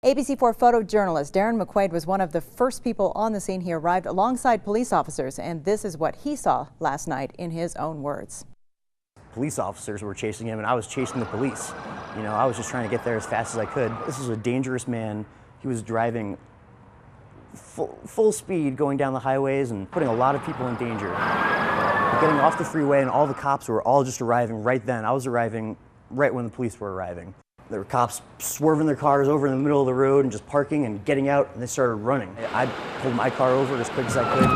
ABC4 photojournalist Darren McQuade was one of the first people on the scene. He arrived alongside police officers, and this is what he saw last night in his own words. Police officers were chasing him, and I was chasing the police. You know, I was just trying to get there as fast as I could. This was a dangerous man. He was driving full speed going down the highways and putting a lot of people in danger. Getting off the freeway, and all the cops were all just arriving right then. I was arriving right when the police were arriving. There were cops swerving their cars over in the middle of the road and just parking and getting out, and they started running. I pulled my car over as quick as I could.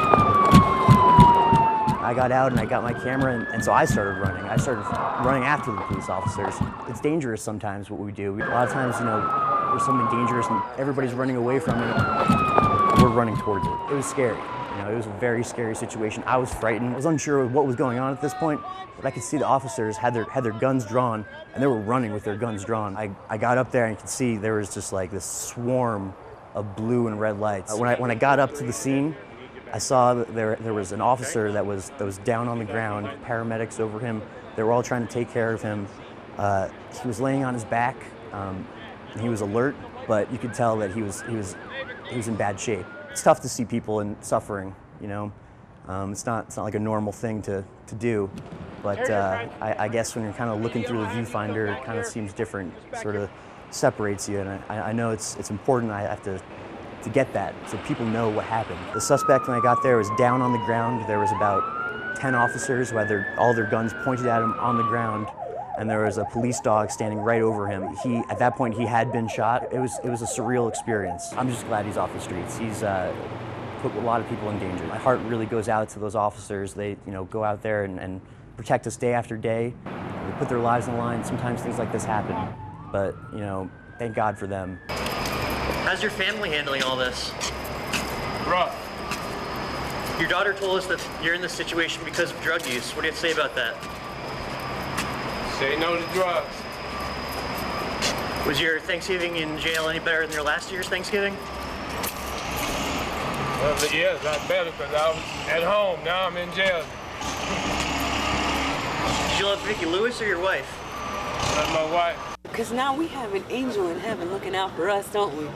I got out and I got my camera, and so I started running. I started running after the police officers. It's dangerous sometimes what we do. A lot of times, you know, there's something dangerous and everybody's running away from it. We're running towards it. It was scary. You know, it was a very scary situation. I was frightened. I was unsure of what was going on at this point, but I could see the officers had their guns drawn, and they were running with their guns drawn. I got up there and you could see there was just like this swarm of blue and red lights. When I got up to the scene, I saw that there was an officer that was down on the ground, paramedics over him. They were all trying to take care of him. He was laying on his back. He was alert, but you could tell that he was in bad shape. It's tough to see people in suffering, you know. It's not like a normal thing to do, but I guess when you're kind of looking through the viewfinder, it kind of seems different, sort of separates you, and I know it's important. I have to get that so people know what happened. The suspect, when I got there, was down on the ground. There was about 10 officers who had all their guns pointed at him on the ground, and there was a police dog standing right over him. At that point, he had been shot. It was a surreal experience. I'm just glad he's off the streets. He's put a lot of people in danger. My heart really goes out to those officers. They, you know, go out there and protect us day after day. They put their lives on the line. Sometimes things like this happen, but, you know, thank God for them. How's your family handling all this? Rough. Your daughter told us that you're in this situation because of drug use. What do you have to say about that? Say no to drugs. Was your Thanksgiving in jail any better than your last year's Thanksgiving? Well, yeah, it's not better because I was at home. Now I'm in jail. Did you love Vicki Lewis or your wife? That's my wife. Because now we have an angel in heaven looking out for us, don't we?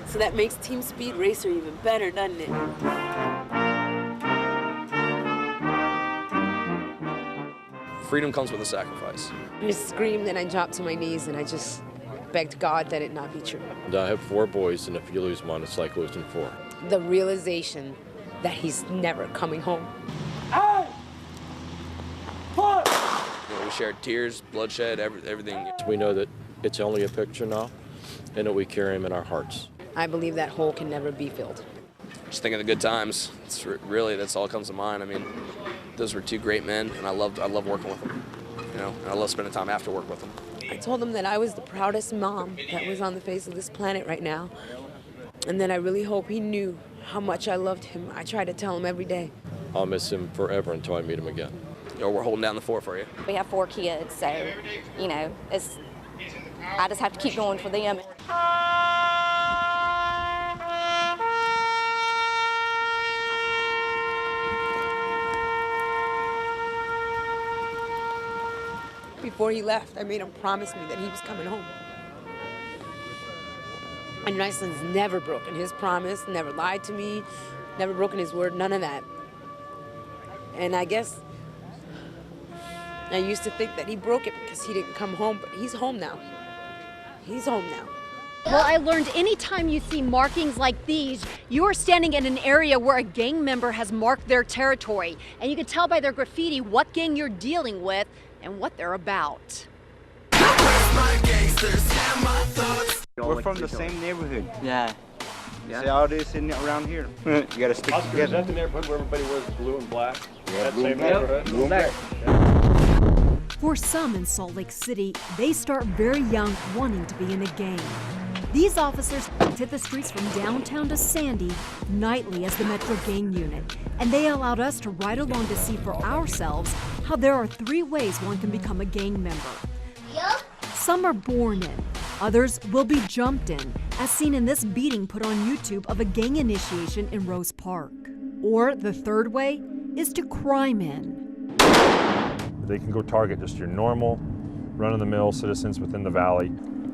So that makes Team Speed Racer even better, doesn't it? Freedom comes with a sacrifice. I screamed and I dropped to my knees and I just begged God that it not be true. I have 4 boys, and if you lose one, it's like losing 4. The realization that he's never coming home. You know, we shared tears, bloodshed, everything. We know that it's only a picture now, and that we carry him in our hearts. I believe that hole can never be filled. Just think of the good times. It's really, that's all that comes to mind. I mean, those were 2 great men, and I love working with them. You know, and I love spending time after work with them. I told him that I was the proudest mom that was on the face of this planet right now. And then I really hope he knew how much I loved him. I try to tell him every day. I'll miss him forever until I meet him again. You know, we're holding down the fort for you. We have 4 kids, so, you know, I just have to keep going for them. Before he left, I made him promise me that he was coming home. And my son's never broken his promise, never lied to me, never broken his word, none of that. And I guess I used to think that he broke it because he didn't come home, but he's home now. He's home now. Well, I learned anytime you see markings like these, you are standing in an area where a gang member has marked their territory. And you can tell by their graffiti what gang you're dealing with and what they're about. We're from the same neighborhood. Yeah. See all this in around here. You gotta stick together. Is that the neighborhood where everybody wears blue and black? Yeah, that blue same and black. neighborhood? Blue and black. For some in Salt Lake City, they start very young wanting to be in a gang. These officers hit the streets from downtown to Sandy nightly as the Metro Gang Unit, and they allowed us to ride along to see for ourselves how there are 3 ways one can become a gang member. Yep. Some are born in, others will be jumped in, as seen in this beating put on YouTube of a gang initiation in Rose Park. Or the 3rd way is to crime in. They can go target just your normal, run-of-the-mill citizens within the valley.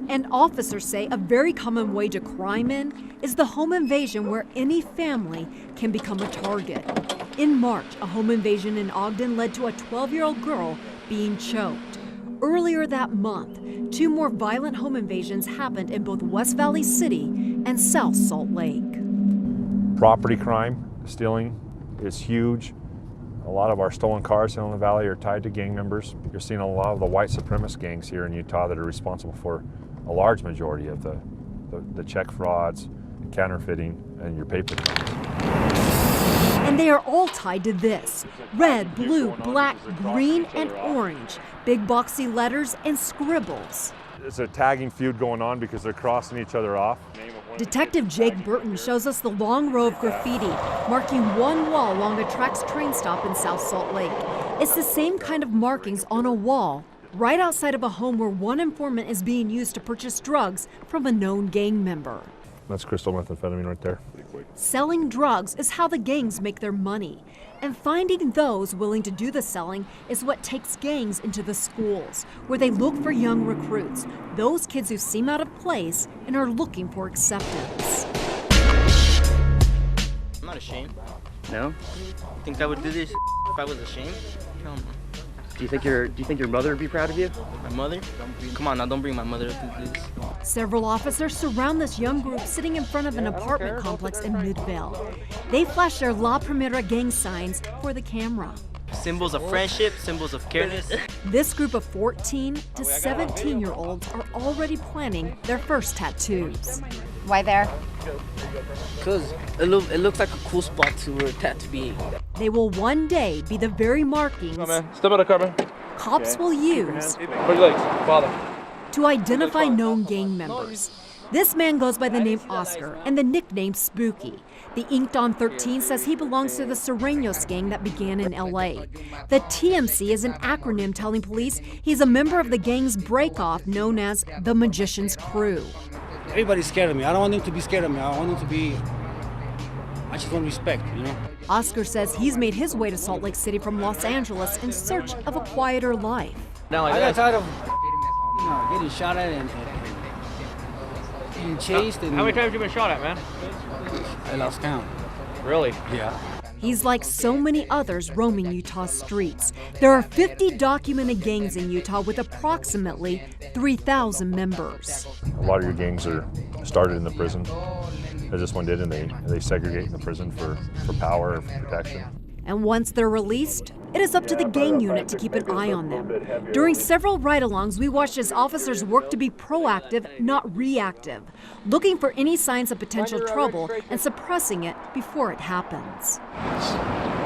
And officers say a very common way to crime in is the home invasion where any family can become a target. In March, a home invasion in Ogden led to a 12-year-old girl being choked. Earlier that month, 2 more violent home invasions happened in both West Valley City and South Salt Lake. Property crime, stealing, is huge. A lot of our stolen cars here in the valley are tied to gang members. You're seeing a lot of the white supremacist gangs here in Utah that are responsible for a large majority of the check frauds, counterfeiting, and your paper crimes. And they are all tied to this: red, blue, black, green, and orange. Big boxy letters and scribbles. It's a tagging feud going on because they're crossing each other off. Detective Jake Burton shows us the long row of graffiti marking one wall along a Trax train stop in South Salt Lake. It's the same kind of markings on a wall right outside of a home where one informant is being used to purchase drugs from a known gang member. That's crystal methamphetamine right there. Selling drugs is how the gangs make their money. And finding those willing to do the selling is what takes gangs into the schools, where they look for young recruits, those kids who seem out of place and are looking for acceptance. I'm not ashamed. No? You think I would do this if I was ashamed? Hell no. Do you think your mother would be proud of you? My mother? Come on now, don't bring my mother into this. Several officers surround this young group sitting in front of an apartment complex in Midvale. They flash their La Primera gang signs for the camera. Symbols of friendship, symbols of careness. This group of 14 to 17-year-olds are already planning their first tattoos. Why there? Because it looks like a cool spot to tattoo. They will one day be the very markings Come on, man. Step out of the car, man. cops will use Put your legs. Father. to identify known gang members. This man goes by the name Oscar and the nickname Spooky. The Inked on 13 says he belongs to the Sureños gang that began in LA. The TMC is an acronym telling police he's a member of the gang's breakoff known as the Magician's Crew. Everybody's scared of me. I don't want them to be scared of me. I want them to be, I just want respect, you know? Oscar says he's made his way to Salt Lake City from Los Angeles in search of a quieter life. I got tired of getting shot at and being chased. How many times have you been shot at, man? I lost count. Really? Yeah. He's like so many others roaming Utah's streets. There are 50 documented gangs in Utah with approximately 3,000 members. A lot of your gangs are started in the prison, as this one did, and they segregate in the prison for power and for protection. And once they're released, it is up to the gang unit to keep an eye on them. During several ride-alongs, we watched as officers work to be proactive, not reactive, looking for any signs of potential trouble and suppressing it before it happens.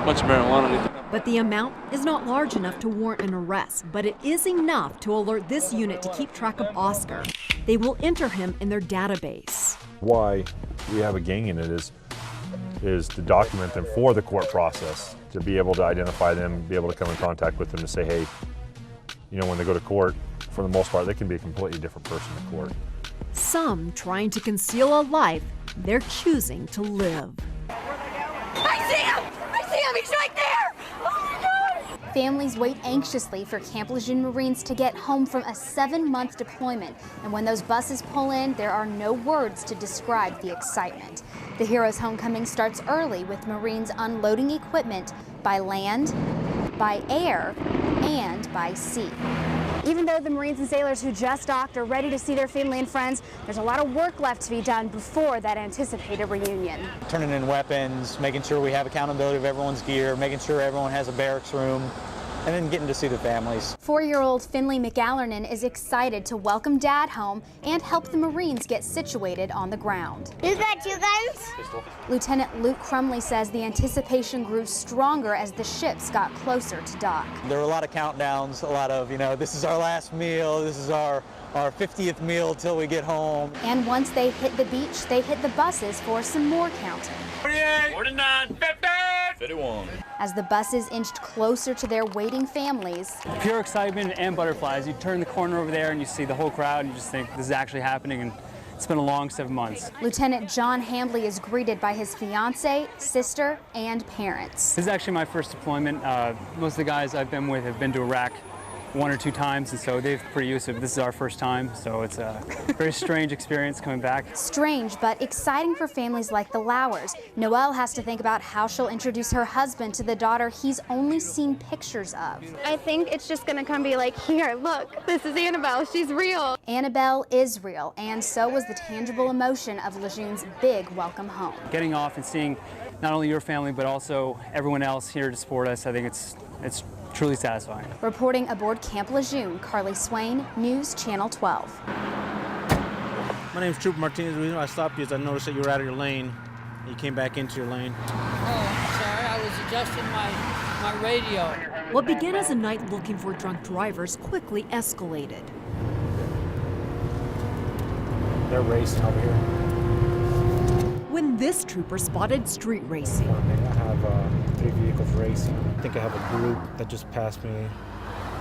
Bunch of marijuana. But the amount is not large enough to warrant an arrest, but it is enough to alert this unit to keep track of Oscar. They will enter him in their database. Why we have a gang in it is to document them for the court process, to be able to identify them, be able to come in contact with them to say, hey, you know, when they go to court, for the most part, they can be a completely different person in court. Some trying to conceal a life they're choosing to live. I see him! I see him! He's right there! Oh my God! Families wait anxiously for Camp Lejeune Marines to get home from a 7-month deployment. And when those buses pull in, there are no words to describe the excitement. The Heroes' Homecoming starts early with Marines unloading equipment by land, by air, and by sea. Even though the Marines and sailors who just docked are ready to see their family and friends, there's a lot of work left to be done before that anticipated reunion. Turning in weapons, making sure we have accountability of everyone's gear, making sure everyone has a barracks room, and then getting to see the families. 4-year-old Finley McAllernan is excited to welcome Dad home and help the Marines get situated on the ground. You got two guns? Lieutenant Luke Crumley says the anticipation grew stronger as the ships got closer to dock. There were a lot of countdowns, a lot of, you know, this is our last meal, this is our 50th meal till we get home. And once they hit the beach, they hit the buses for some more counting. 48, 49, 50, 51. As the buses inched closer to their waiting families, pure excitement and butterflies. You turn the corner over there and you see the whole crowd and you just think this is actually happening, and it's been a long 7 months. Lieutenant John Hambley is greeted by his fiancée, sister, and parents. This is actually my first deployment. Most of the guys I've been with have been to Iraq 1 or 2 times, and so they're pretty used to it. This is our first time, so it's a very strange experience coming back. Strange, but exciting for families like the Lowers. Noelle has to think about how she'll introduce her husband to the daughter he's only seen pictures of. I think it's just gonna come be like, here, look, this is Annabelle, she's real. Annabelle is real, and so was the tangible emotion of Lejeune's big welcome home. Getting off and seeing not only your family, but also everyone else here to support us, I think it's truly satisfying. Reporting aboard Camp Lejeune, Carly Swain, News Channel 12. My name's Trooper Martinez. The reason I stopped you is I noticed that you were out of your lane. You came back into your lane. Oh, sorry, I was adjusting my radio. What began as a night looking for drunk drivers quickly escalated. They're racing over here. When this trooper spotted street racing. I have 3 vehicles racing. I think I have a group that just passed me.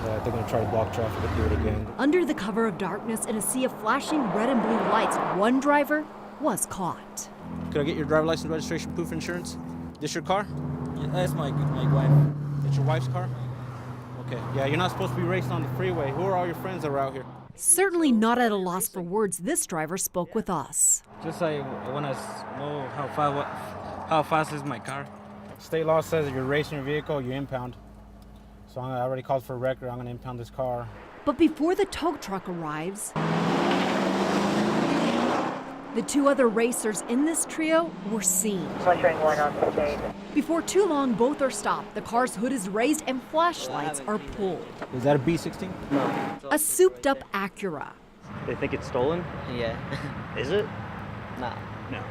They're going to try to block traffic and do it again. Under the cover of darkness in a sea of flashing red and blue lights, one driver was caught. Could I get your driver license, registration, proof of insurance? This your car? Yeah, that's my wife. It's your wife's car? Okay. Yeah, you're not supposed to be racing on the freeway. Who are all your friends that were out here? Certainly not at a loss for words, this driver spoke with us. Just I want to know how fast is my car. State law says if you're racing your vehicle, you impound. So I already called for a record. I'm going to impound this car. But before the tow truck arrives, the 2 other racers in this trio were seen. Before too long, both are stopped. The car's hood is raised and flashlights are pulled. Is that a B16? No. A souped-up Acura. They think it's stolen? Yeah. Is it? No. No.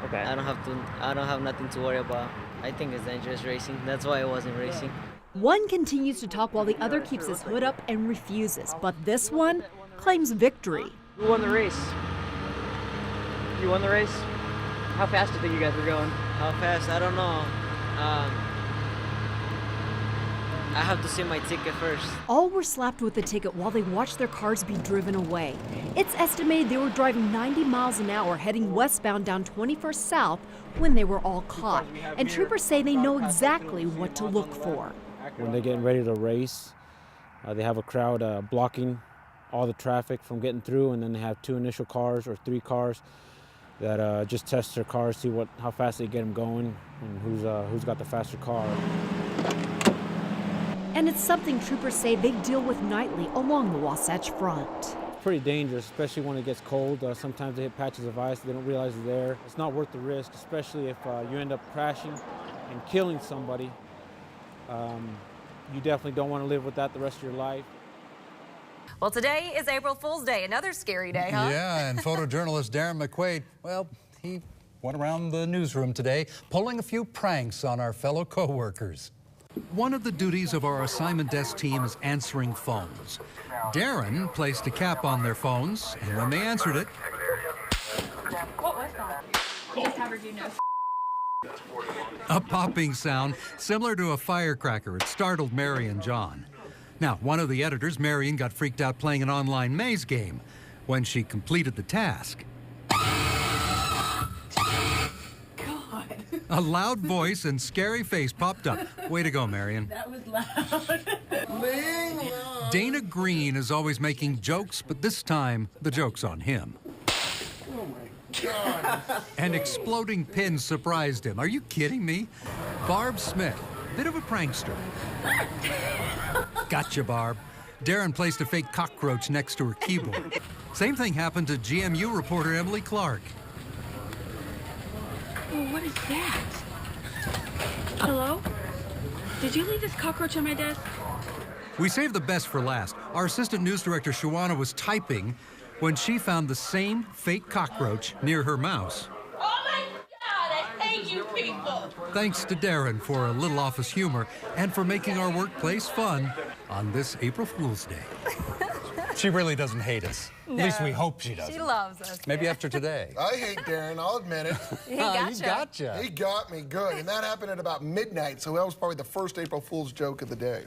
Okay. I don't have nothing to worry about. I think it's dangerous racing. That's why I wasn't racing. One continues to talk while the other keeps his hood up and refuses. But this one claims victory. Who won the race? You won the race? How fast do you think you guys were going? How fast? I don't know. I have to see my ticket first. All were slapped with a ticket while they watched their cars be driven away. It's estimated they were driving 90 miles an hour heading westbound down 21st South when they were all caught. And troopers say they know exactly what to look for. When they're getting ready to race, they have a crowd blocking all the traffic from getting through, and then they have 2 initial cars or 3 cars that just test their cars, see how fast they get them going, and who's got the faster car. And it's something troopers say they deal with nightly along the Wasatch Front. It's pretty dangerous, especially when it gets cold. Sometimes they hit patches of ice, they don't realize it's there. It's not worth the risk, especially if you end up crashing and killing somebody. You definitely don't want to live with that the rest of your life. Well, today is April Fool's Day, another scary day, huh? Yeah, and photojournalist Darren McQuade, well, he went around the newsroom today pulling a few pranks on our fellow co-workers. One of the duties of our assignment desk team is answering phones. Darren placed a cap on their phones, and when they answered it... What was that? We just never do know. A popping sound similar to a firecracker. It startled Mary and John. Now, one of the editors, Marion, got freaked out playing an online maze game. When she completed the task, a loud voice and scary face popped up. Way to go, Marion. That was loud. Dana Green is always making jokes, but this time, the joke's on him. Oh, my God. An exploding pin surprised him. Are you kidding me? Barb Smith, bit of a prankster. Gotcha, Barb. Darren placed a fake cockroach next to her keyboard. Same thing happened to GMU reporter Emily Clark. Oh, what is that? Hello? Did you leave this cockroach on my desk? We saved the best for last. Our assistant news director, Shawana, was typing when she found the same fake cockroach near her mouse. Oh, my God, I hate you people. Thanks to Darren for a little office humor and for making our workplace fun on this April Fool's Day. She really doesn't hate us. No, at least we hope she doesn't. She loves us. Maybe after today. I hate Darren, I'll admit it. He gotcha. You gotcha. He got me good, and that happened at about midnight, so that was probably the first April Fool's joke of the day.